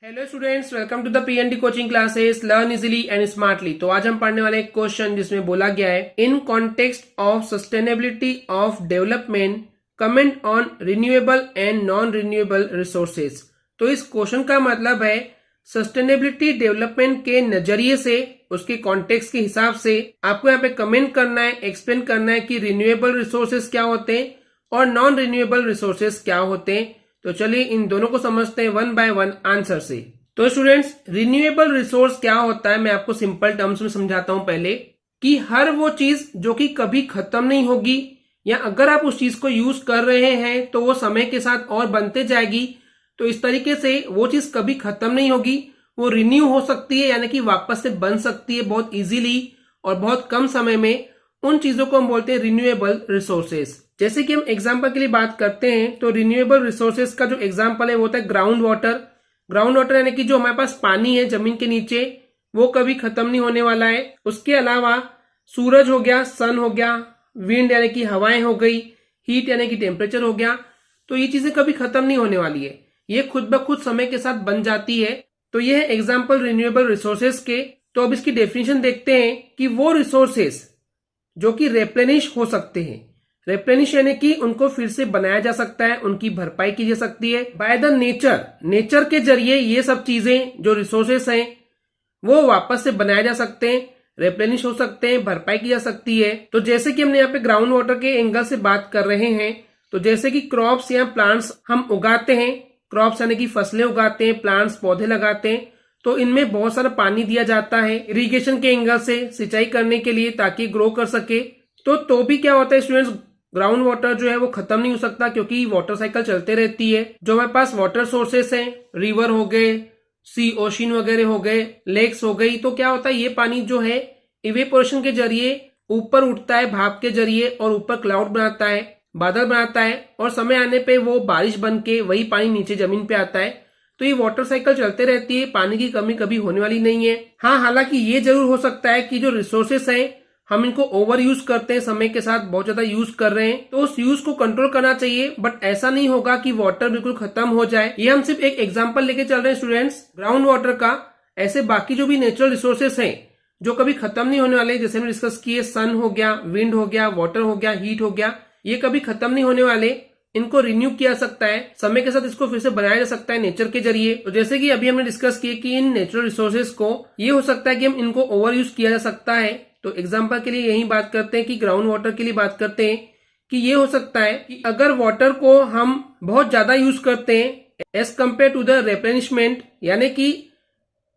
Hello students, welcome to the PND coaching classes learn easily and smartly. तो आज हम पढ़ने वाले एक क्वेश्चन जिसमें बोला गया है in context of sustainability of development comment on renewable and non renewable resources. तो इस क्वेश्चन का मतलब है सस्टेनेबिलिटी डेवलपमेंट के नजरिए से, उसके कॉन्टेक्स्ट के हिसाब से आपको यहाँ पे कमेंट करना है, एक्सप्लेन करना है कि रिन्यूएबल रिसोर्सेज क्या होते हैं और नॉन रिन्यूएबल रिसोर्सेज क्या होते हैं। तो चलिए इन दोनों को समझते हैं वन बाय वन आंसर से। तो स्टूडेंट्स, रिन्यूएबल रिसोर्स क्या होता है मैं आपको सिंपल टर्म्स में समझाता हूं पहले, कि हर वो चीज जो कि कभी खत्म नहीं होगी, या अगर आप उस चीज को यूज कर रहे हैं तो वो समय के साथ और बनते जाएगी। तो इस तरीके से वो चीज कभी खत्म नहीं होगी, वो रिन्यू हो सकती है, यानी कि वापस से बन सकती है बहुत इजीली और बहुत कम समय में। उन चीजों को हम बोलते हैं रिन्यूएबल रिसोर्सेज। जैसे कि हम एग्जांपल के लिए बात करते हैं तो रिन्यूएबल रिसोर्सेज का जो एग्जांपल है वो होता है ग्राउंड वाटर। ग्राउंड वाटर यानी कि जो हमारे पास पानी है जमीन के नीचे, वो कभी खत्म नहीं होने वाला है। उसके अलावा सूरज हो गया, सन हो गया, विंड यानी कि हवाएं हो गई, हीट यानी कि टेम्परेचर हो गया। तो ये चीजें कभी खत्म नहीं होने वाली है, ये खुद ब खुद समय के साथ बन जाती है। तो ये है एग्जाम्पल रिन्यूएबल रिसोर्सेज के। तो अब इसकी डेफिनेशन देखते हैं कि वो रिसोर्सेज जो कि रेप्लेनिश हो सकते हैं। रेप्लेनिश यानी कि उनको फिर से बनाया जा सकता है, उनकी भरपाई की जा सकती है बाय द नेचर। नेचर के जरिए ये सब चीजें जो रिसोर्सेस हैं वो वापस से बनाए जा सकते हैं, रेप्लेनिश हो सकते हैं, भरपाई की जा सकती है। तो जैसे कि हमने यहाँ पे ग्राउंड वाटर के एंगल से बात कर रहे हैं, तो जैसे कि क्रॉप्स या प्लांट्स हम उगाते हैं, क्रॉप्स यानी कि फसलें उगाते हैं, प्लांट्स पौधे लगाते हैं, तो इनमें बहुत सारा पानी दिया जाता है इरिगेशन के एंगल से, सिंचाई करने के लिए, ताकि ग्रो कर सके। तो भी क्या होता है स्टूडेंट्स, ग्राउंड वाटर जो है वो खत्म नहीं हो सकता, क्योंकि वाटर साइकिल चलते रहती है। जो हमारे पास वाटर सोर्सेस हैं, रिवर हो गए, सी ओशन वगैरह हो गए, लेक्स हो गई, तो क्या होता है ये पानी जो है इवेपोरेशन के जरिए ऊपर उठता है भाप के जरिए, और ऊपर क्लाउड बनाता है, बादल बनाता है, और समय आने पे वो बारिश बन के वही पानी नीचे जमीन पे आता है। तो ये वाटर साइकिल चलते रहती है, पानी की कमी कभी होने वाली नहीं है। हाँ, हालांकि ये जरूर हो सकता है कि जो रिसोर्सेस हैं हम इनको ओवर यूज करते हैं, समय के साथ बहुत ज्यादा यूज कर रहे हैं, तो उस यूज को कंट्रोल करना चाहिए। बट ऐसा नहीं होगा कि वाटर बिल्कुल खत्म हो जाए। ये हम सिर्फ एक एग्जांपल लेके चल रहे हैं स्टूडेंट्स ग्राउंड वाटर का। ऐसे बाकी जो भी नेचुरल रिसोर्सेस हैं जो कभी खत्म नहीं होने वाले, जैसे हमने डिस्कस किए, सन हो गया, विंड हो गया, वाटर हो गया, हीट हो गया, ये कभी खत्म नहीं होने वाले। इनको रिन्यू किया जा सकता है, समय के साथ इसको फिर से बनाया जा सकता है नेचर के जरिए। तो जैसे कि अभी हमने डिस्कस किए कि इन नेचुरल रिसोर्सेज को ये हो सकता है कि हम इनको ओवर यूज किया जा सकता है। तो एग्जांपल के लिए यही बात करते हैं कि ग्राउंड वाटर के लिए बात करते हैं कि ये हो सकता है कि अगर वाटर को हम बहुत ज्यादा यूज करते हैं as compared to the replenishment, यानी कि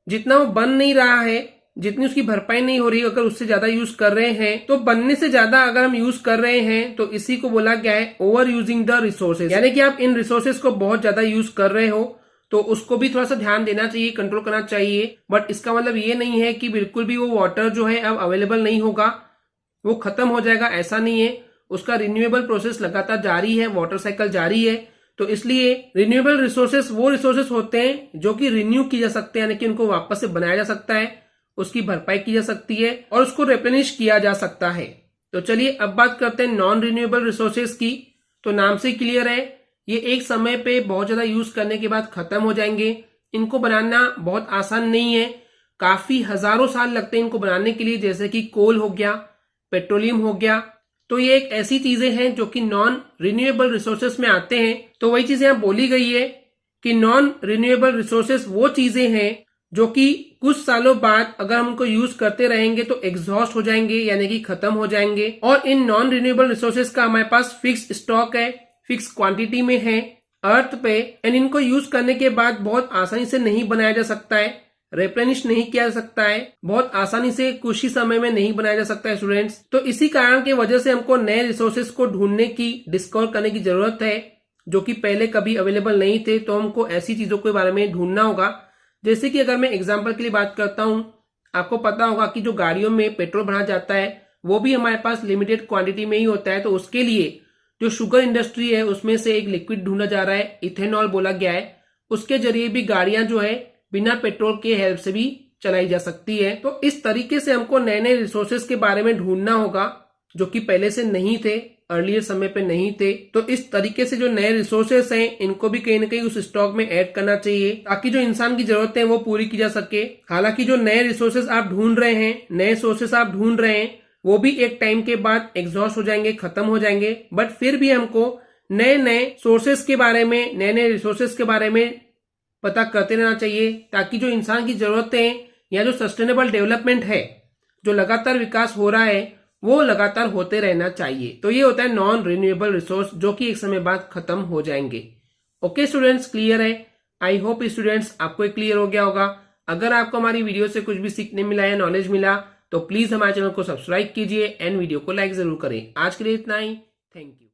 जितना वो बन नहीं रहा है, जितनी उसकी भरपाई नहीं हो रही, अगर उससे ज्यादा यूज कर रहे हैं, तो बनने से ज्यादा अगर हम यूज कर रहे हैं तो इसी को बोला गया है ओवर यूजिंग द रिसोर्सेज। यानी कि आप इन रिसोर्सेज को बहुत ज्यादा यूज कर रहे हो, तो उसको भी थोड़ा सा ध्यान देना चाहिए, कंट्रोल करना चाहिए। बट इसका मतलब ये नहीं है कि बिल्कुल भी वो वाटर जो है अब अवेलेबल नहीं होगा, वो खत्म हो जाएगा, ऐसा नहीं है। उसका रिन्यूएबल प्रोसेस लगातार जारी है, वाटर साइकिल जारी है। तो इसलिए रिन्यूएबल रिसोर्सेस वो रिसोर्सेस होते हैं जो कि रिन्यू की जा सकते हैं, यानी कि उनको वापस से बनाया जा सकता है, उसकी भरपाई की जा सकती है और उसको रिप्लेनिश किया जा सकता है। तो चलिए अब बात करते हैं नॉन रिन्यूएबल रिसोर्सेज की। तो नाम से क्लियर है, ये एक समय पे बहुत ज्यादा यूज करने के बाद खत्म हो जाएंगे। इनको बनाना बहुत आसान नहीं है, काफी हजारों साल लगते हैं इनको बनाने के लिए। जैसे कि कोल हो गया, पेट्रोलियम हो गया, तो ये एक ऐसी चीजें हैं जो कि नॉन रिन्यूएबल रिसोर्सेज में आते हैं। तो वही चीजें यहाँ बोली गई है कि नॉन रिन्यूएबल रिसोर्सेज वो चीजें हैं जो कि कुछ सालों बाद अगर हम उनको यूज करते रहेंगे तो एग्जॉस्ट हो जाएंगे, यानी कि खत्म हो जाएंगे। और इन नॉन रिन्यूएबल रिसोर्सेज का हमारे पास फिक्स स्टॉक है, फिक्स क्वांटिटी में है अर्थ पे, एंड इनको यूज करने के बाद बहुत आसानी से नहीं बनाया जा सकता है, रिप्लेनिश नहीं किया जा सकता है, बहुत आसानी से कुछ ही समय में नहीं बनाया जा सकता है स्टूडेंट्स। तो इसी कारण की वजह से हमको नए रिसोर्सेज को ढूंढने की, डिस्कवर करने की जरूरत है, जो कि पहले कभी अवेलेबल नहीं थे। तो हमको ऐसी चीजों के बारे में ढूंढना होगा। जैसे कि अगर मैं एग्जाम्पल के लिए बात करता हूं, आपको पता होगा कि जो गाड़ियों में पेट्रोल भरा जाता है वो भी हमारे पास लिमिटेड क्वांटिटी में ही होता है। तो उसके लिए जो शुगर इंडस्ट्री है उसमें से एक लिक्विड ढूंढा जा रहा है, इथेनॉल बोला गया है, उसके जरिए भी गाड़ियां जो है बिना पेट्रोल के हेल्प से भी चलाई जा सकती है। तो इस तरीके से हमको नए नए रिसोर्सेज के बारे में ढूंढना होगा जो कि पहले से नहीं थे, अर्लियर समय पे नहीं थे। तो इस तरीके से जो नए रिसोर्सेस हैं इनको भी कहीं ना कहीं उस स्टॉक में ऐड करना चाहिए ताकि जो इंसान की जरूरतें हैं वो पूरी की जा सके। हालांकि जो नए रिसोर्सेस आप ढूंढ रहे हैं, नए सोर्सेस आप ढूंढ रहे हैं, वो भी एक टाइम के बाद एग्जॉस्ट हो जाएंगे, खत्म हो जाएंगे। बट फिर भी हमको नए नए सोर्सेस के बारे में, नए नए रिसोर्सेस के बारे में पता करते रहना चाहिए ताकि जो इंसान की जरूरतें हैं या जो सस्टेनेबल डेवलपमेंट है, जो लगातार विकास हो रहा है, वो लगातार होते रहना चाहिए। तो ये होता है नॉन रिन्यूएबल रिसोर्स जो कि एक समय बाद खत्म हो जाएंगे। ओके स्टूडेंट्स, क्लियर है? आई होप स्टूडेंट्स आपको क्लियर हो गया होगा। अगर आपको हमारी वीडियो से कुछ भी सीखने मिला या नॉलेज मिला तो प्लीज हमारे चैनल को सब्सक्राइब कीजिए एंड वीडियो को लाइक जरूर करें। आज के लिए इतना ही। Thank you.